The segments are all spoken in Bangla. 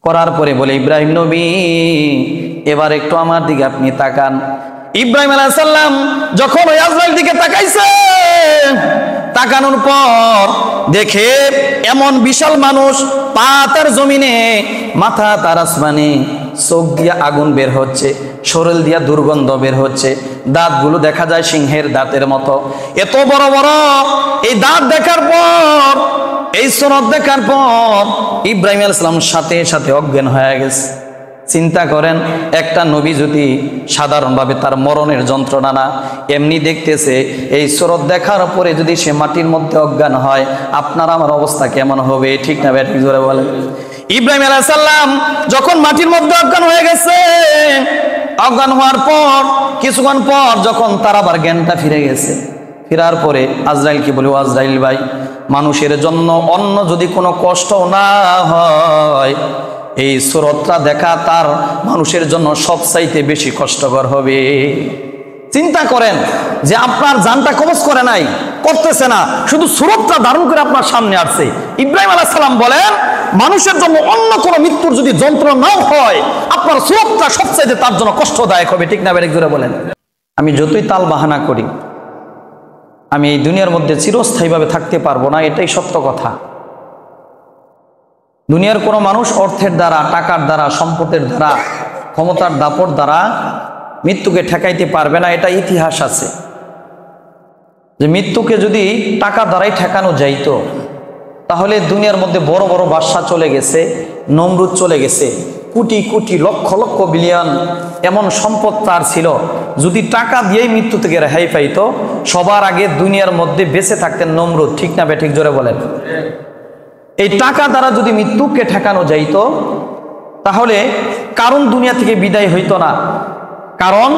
করার পরে বলে, ইব্রাহিম নবী এবার একটু আমার দিকে আপনি তাকান। ইব্রাহিম আলাইহিস সালাম যখন ওই আজরাইল দিকে তাকাইছে, তাকানোর পর দেখে এমন বিশাল মানুষ, পা তার জমিনে, মাথা তার আসমানে, চোখ দিয়া আগুন বের হচ্ছে, শরীর দিয়া দুর্গন্ধ বের হচ্ছে, দাঁতগুলো দেখা যায় সিংহের দাঁতের মতো, এত বড় বড়। এই দাঁত দেখার পর, এই সুরত দেখার পর ইব্রাহিম আলাইহিস সালাম সাথে সাথে অজ্ঞান হয়ে গেছে। চিন্তা করেন, একটা নবী যদি সাধারণভাবে তার মরণের যন্ত্রণা না এমনি দেখতেছে, এই সুরত দেখার পরে যদি সে মাটির মধ্যে অজ্ঞান হয়, আপনার আমার অবস্থা কেমন হবে? ঠিক না ব্যাঠিক জোরে বলেন। ইব্রাহিম আলাইহিস সালাম যখন মাটির মধ্যে অজ্ঞান হয়ে গেছে, অজ্ঞান হওয়ার পর কিছুক্ষণ পর যখন তার আবার জ্ঞানটা ফিরে গেছে, ফেরার পরে আজরাইলকে বলে, ও আজরাইল ভাই, মানুষের জন্য অন্য যদি কোনো কষ্ট না হয়, এই সুরতটা দেখা তার মানুষের জন্য সবচাইতে বেশি কষ্টকর হবে। চিন্তা করেন যে আপনার জানটা কবজ করে নাই, করতেছে না, শুধু সুরতটা ধারণ করে আপনার সামনে আসছে। ইব্রাহিম আলাইহিস সালাম বলেন, মানুষের জন্য অন্য কোনো মৃত্যুর যদি যন্ত্রণা নাও হয়, আপনার সুরতটা সবচাইতে তার জন্য কষ্টদায়ক হবে। ঠিক না বেরেক জোরে বলেন। আমি যতই তাল বাহানা করি, আমি এই দুনিয়ার মধ্যে চিরস্থায়ীভাবে থাকতে পারবো না, এটাই সত্য কথা। দুনিয়ার কোনো মানুষ অর্থের দ্বারা, টাকার দ্বারা, সম্পদের দ্বারা, ক্ষমতার দাপট দ্বারা মৃত্যুকে ঠেকাইতে পারবে না, এটা ইতিহাস আছে। যে মৃত্যুকে যদি টাকা দ্বারাই ঠেকানো যাইতো, তাহলে দুনিয়ার মধ্যে বড় বড় বাদশা চলে গেছে, নমরুদ চলে গেছে, কোটি কোটি লক্ষ লক্ষ বিলিয়ন এমন সম্পদ তার ছিল। যদি টাকা দিয়েই মৃত্যু থেকে রেহাই পাইতো, সবার আগে দুনিয়ার মধ্যে বেঁচে থাকতেন নমরুদ। ঠিক না বেঠিক জোরে বলেন। এই টাকা দ্বারা যদি মৃত্যুকে ঠেকানো যাইতো, তাহলে কারণ দুনিয়া থেকে বিদায় হইতো না। কারণ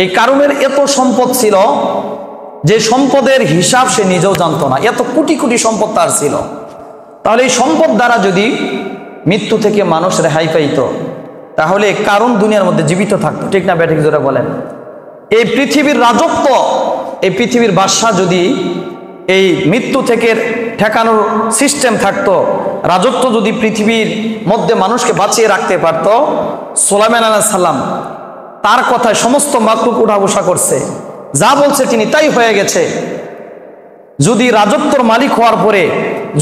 এই কারণের এত সম্পদ ছিল যে সম্পদের হিসাব সে নিজেও জানতো না, এত কোটি কোটি সম্পদ তার ছিল। তাহলে এই সম্পদ দ্বারা যদি মৃত্যু থেকে মানুষ রেহাই পাইতো, তাহলে কারণ দুনিয়ার মধ্যে জীবিত থাকতো। ঠিক না বেঠিক জোরে বলেন। এই পৃথিবীর রাজত্ব, এই পৃথিবীর বাদশা যদি এই মৃত্যু থেকে ঠেকানোর সিস্টেম থাকতো, রাজত্ব যদি পৃথিবীর মধ্যে মানুষকে বাঁচিয়ে রাখতে পারত, সুলাইমান আলাইহিস সালাম তার কথায় সমস্ত মাখলুক উঠা বসা করছে, যা বলছে তিনি তাই হয়ে গেছে। যদি রাজত্বর মালিক হওয়ার পরে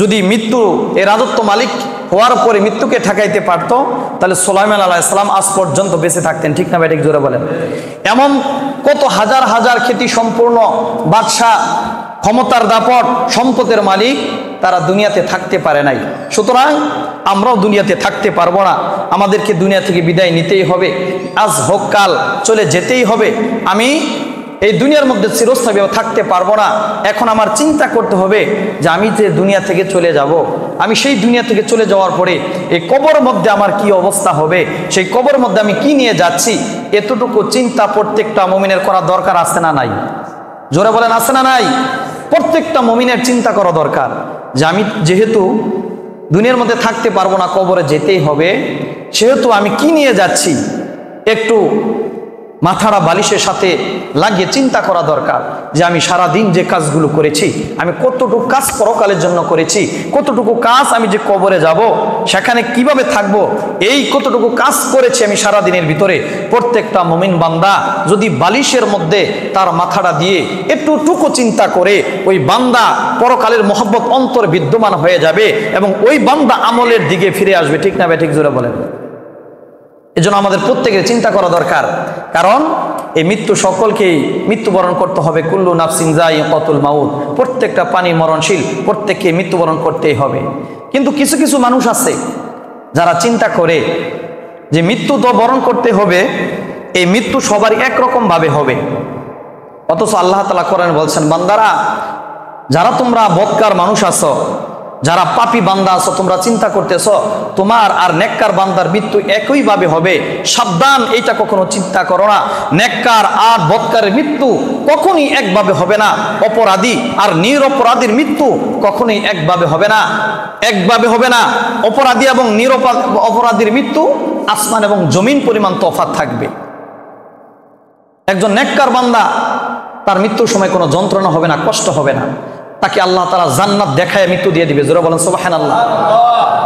যদি মৃত্যু, এই রাজত্ব মালিক হওয়ার পরে মৃত্যুকে ঠেকাইতে পারত, তাহলে সুলাইমান আলাইহিস সালাম আজ পর্যন্ত বেঁচে থাকতেন। ঠিক না বেঠিক জোরে বলেন। এমন কত হাজার হাজার খ্যাতি সম্পূর্ণ বাদশাহ, ক্ষমতার দাপট, সম্পদের মালিক, তারা দুনিয়াতে থাকতে পারে নাই। সুতরাং আমরাও দুনিয়াতে থাকতে পারবো না, আমাদেরকে দুনিয়া থেকে বিদায় নিতেই হবে। আজ হোক কাল চলে যেতেই হবে। আমি এই দুনিয়ার মধ্যে চিরস্থায়ীভাবে থাকতে পারবো না। এখন আমার চিন্তা করতে হবে যে আমি যে দুনিয়া থেকে চলে যাব, আমি সেই দুনিয়া থেকে চলে যাওয়ার পরে এই কবর মধ্যে আমার কি অবস্থা হবে, সেই কবর মধ্যে আমি কি নিয়ে যাচ্ছি, এতটুকু চিন্তা প্রত্যেকটা মুমিনের করা দরকার আছে না নাই? জোরে বলেন, আছে না নাই? প্রত্যেকটা মুমিনের চিন্তা করা দরকার যে আমি যেহেতু দুনিয়ার মধ্যে থাকতে পারবো না, কবরে যেতেই হবে, সেহেতু আমি কি নিয়ে যাচ্ছি একটু মাথাটা বালিশের সাথে লাগিয়ে চিন্তা করা দরকার যে আমি সারা দিন যে কাজগুলো করেছি, আমি কতটুকু কাজ পরকালের জন্য করেছি, কতটুকু কাজ আমি যে কবরে যাব সেখানে কিভাবে থাকবো, এই কতটুকু কাজ করেছি আমি সারা দিনের ভিতরে। প্রত্যেকটা মুমিন বান্দা যদি বালিশের মধ্যে তার মাথাটা দিয়ে একটুটুকু চিন্তা করে, ওই বান্দা পরকালের মহব্বত অন্তর বিদ্যমান হয়ে যাবে এবং ওই বান্দা আমলের দিকে ফিরে আসবে। ঠিক না বেঠিক জোরে বলেন। এজন্য আমাদের প্রত্যেকের চিন্তা করা দরকার, কারণ এই মৃত্যু সকলকেই মৃত্যুবরণ করতে হবে। কুল্লু নাফসিন যায়িকাতুল মাউত, প্রত্যেকটা প্রাণী মরণশীল, প্রত্যেককে মৃত্যুবরণ করতেই হবে। কিন্তু কিছু কিছু মানুষ আছে যারা চিন্তা করে যে মৃত্যু তো বরণ করতে হবে, এই মৃত্যু সবারই একরকম ভাবে হবে। অথচ আল্লাহ তাআলা কোরআনে বলছেন, বান্দারা যারা তোমরা বদকার মানুষ আছো, যারা পাপী বান্দা আছো, তোমরা চিন্তা করতেছ তোমার আর নেককার বান্দার মৃত্যু একইভাবে হবে। সাবধান, এইটা কখনো চিন্তা করো না। নেককার আর বদকারের মৃত্যু কখনই একভাবে হবে না। অপরাধী আর নিরপরাধীর মৃত্যু কখনোই একভাবে হবে না, একভাবে হবে না। অপরাধী এবং অপরাধীর মৃত্যু আসমান এবং জমিন পরিমাণ তফাৎ থাকবে। একজন নেককার বান্দা, তার মৃত্যুর সময় কোনো যন্ত্রণা হবে না, কষ্ট হবে না, তাকে আল্লাহ তাআলা জান্নাত দেখায় মৃত্যু দিয়ে দিবে। জোরে বলেন সুবহানাল্লাহ।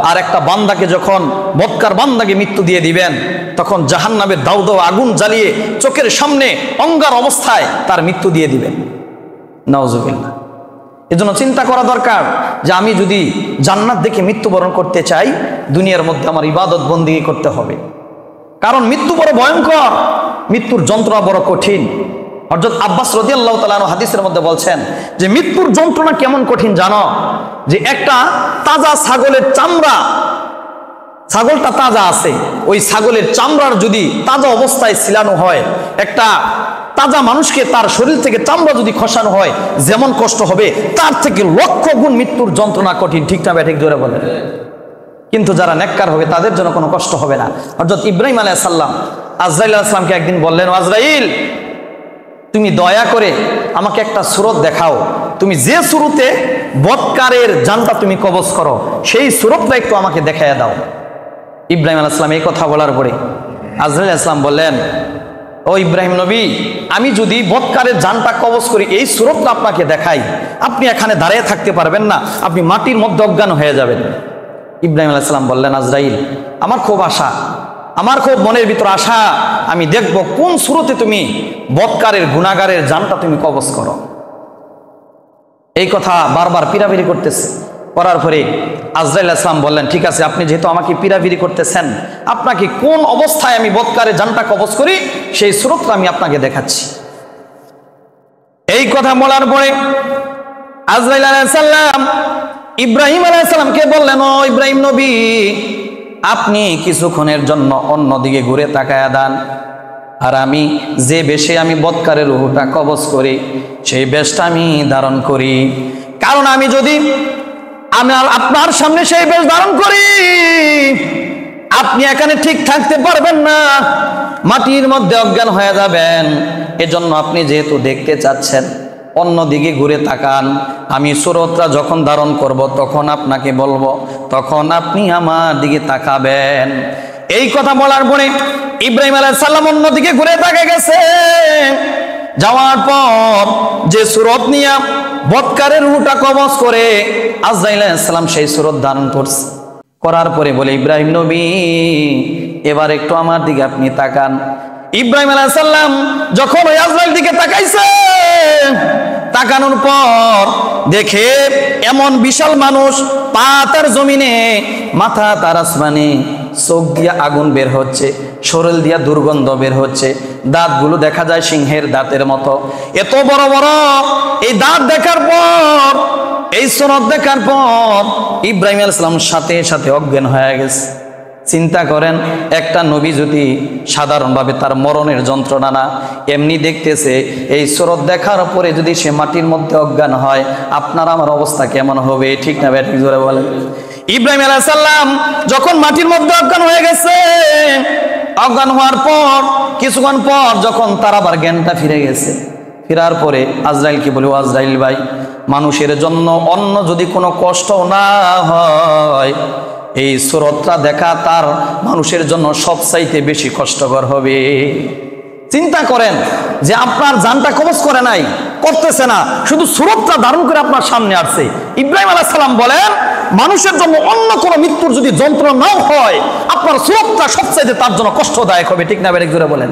আর একটা বান্দাকে যখন বদকার বান্দাকে মৃত্যু দিয়ে দিবেন, তখন জাহান্নামের দাউ দাউ আগুন জ্বালিয়ে চোখের সামনে অঙ্গার অবস্থায় তার মৃত্যু দিয়ে দিবেন। নাউজুবিল্লাহ। এজন্য চিন্তা করা দরকার যে আমি যদি জান্নাত দেখে মৃত্যুবরণ করতে চাই, দুনিয়ার মধ্যে আমার ইবাদত বন্দেগী করতে হবে। কারণ মৃত্যু বড় ভয়ঙ্কর, মৃত্যুর যন্ত্রণা বড় কঠিন। হযরত আব্বাস রাদিয়াল্লাহু তাআলা আনহু হাদিসের মধ্যে বলছেন যে মৃত্যুর যন্ত্রণা কেমন কঠিন জানো? যে একটা তাজা ছাগলের চামড়া, ছাগলটা তাজা আছে, ওই ছাগলের চামড়ার যদি তাজা অবস্থায় ছিলানো হয়, একটা তাজা মানুষকে তার শরীর থেকে চামড়া যদি খসানো হয় যেমন কষ্ট হবে, তার থেকে লক্ষ গুণ মৃত্যুর যন্ত্রণা কঠিন। ঠিক না ঠিক জোরে বলেন। কিন্তু যারা নেককার হবে তাদের জন্য কোনো কষ্ট হবে না। হযরত ইব্রাহিম আলাইহিস সালাম আজরাইল আলাইহিস সালামকে একদিন বললেন, আজরাইল তুমি দয়া করে আমাকে একটা সূরত দেখাও, তুমি যে সূরতে বদকারের জানটা তুমি কবজ করো সেই সূরতটা একটু আমাকে দেখাইয়া দাও। ইব্রাহিম আলাইহিস সালাম এই কথা বলার পরে আজরাইল আলাইহিস সালাম বললেন, ও ইব্রাহিম নবী, আমি যদি বদকারের জানটা কবজ করি এই সূরতটা আপনাকে দেখাই, আপনি এখানে দাঁড়িয়ে থাকতে পারবেন না, আপনি মাটির মধ্যে অজ্ঞান হয়ে যাবেন। ইব্রাহিম আলাইহিস সালাম বললেন, আজরাইল আমার খুব আশা, আমার খুব মনের ভিতর আশা, আমি দেখব কোন সূরতে তুমি বদকারের গুনাহগারের জানটা তুমি কবজ করো। এই কথা বারবার পিরাপিরি করতেছে। করার পরে আজরাইল আলাইহিস সালাম বললেন, ঠিক আছে, আপনি যেহেতু আমাকে পিরাপিরি করতেছেন, আপনাকে কোন অবস্থায় আমি বদকারের জানটা কবজ করি সেই সূরতটা আমি আপনাকে দেখাচ্ছি। এই কথা বলার পরে আজরাইল আলাইহিস সালাম ইব্রাহিম আলাইহিস সালামকে বললেন, ও ইব্রাহিম নবী, আপনি কিছুক্ষণের জন্য অন্যদিকে ঘুরে তাকায়া দেন, আর আমি যে বেশে আমি বদকারের রূহটা কবজ করি সেই বেশটা আমি ধারণ করি। কারণ আমি যদি আপনার সামনে সেই বেশ ধারণ করি, আপনি এখানে ঠিক থাকতে পারবেন না, মাটির মধ্যে অজ্ঞান হয়ে যাবেন। এজন্য আপনি যেহেতু দেখতে চাচ্ছেন অন্যদিকে ঘুরে তাকান, আমি সূরতটা যখন ধারণ করব তখন আপনাকে বলবো, তখন আপনি আমার দিকে তাকাবেন। এই কথা বলার পরে ইব্রাহিম আলাইহিস সালাম অন্যদিকে ঘুরে তাকিয়ে গেছে। যাওয়ার পর যে সূরত নিয়ে বদকারের রূহটা কবজ করে আজরাইল আলাইহিস সালাম সেই সূরত ধারণ করছে। করার পরে বলে, ইব্রাহিম নবী, এবার একটু আমার দিকে আপনি তাকান। ইব্রাহিম আলাইহিস সালাম যখন ওই আজরাইল দিকে তাকাইছে, তাকানোর পর দেখে এমন বিশাল মানুষ, পা তার জমিনে, মাথা তার আসমানে, চোখ দিয়া আগুন বের হচ্ছে, শরীর দিয়া দুর্গন্ধ বের হচ্ছে, দাঁতগুলো দেখা যায় সিংহের দাঁতের মতো, এত বড় বড়। এই দাঁত দেখার পর, এই সূরত দেখার পর ইব্রাহিম আলাইহিস সালাম সাথে সাথে অজ্ঞান হয়ে গেছে। চিন্তা করেন, একটা নবী যদি সাধারণভাবে তার মরণের যন্ত্রণা না এমনি দেখতেছে, এই সূরত দেখার পরে যদি সে মাটির মধ্যে অজ্ঞান হয়, আপনার আমার অবস্থা কেমন হবে? ঠিক না ভাই, ঠিক জোরে বলেন। ইব্রাহিম আলাইহিস সালাম যখন মাটির মধ্যে অজ্ঞান হয়ে গেছে, অজ্ঞান হওয়ার পর কিছুক্ষণ পর যখন তার আবার জ্ঞানটা ফিরে গেছে, ফেরার পরে আজরাইল কি বলে, আজরাইল ভাই, মানুষের জন্য অন্য যদি কোনো কষ্ট না হয়, এই সূরতটা দেখা তার মানুষের জন্য সবচাইতে বেশি কষ্টকর হবে। চিন্তা করেন যে আপনার জানটা কবজ করে নাই, করতেছে না, শুধু সূরতটা ধারণ করে আপনার সামনে আসছে। ইব্রাহিম আলাইহিস সালাম বলেন, মানুষের জন্য অন্য কোনো মৃত্যুর যদি যন্ত্রণা নাও হয়, আপনার সূরতটা সবচাইতে তার জন্য কষ্টদায়ক হবে। ঠিক না? বেরেক জোরে বলেন।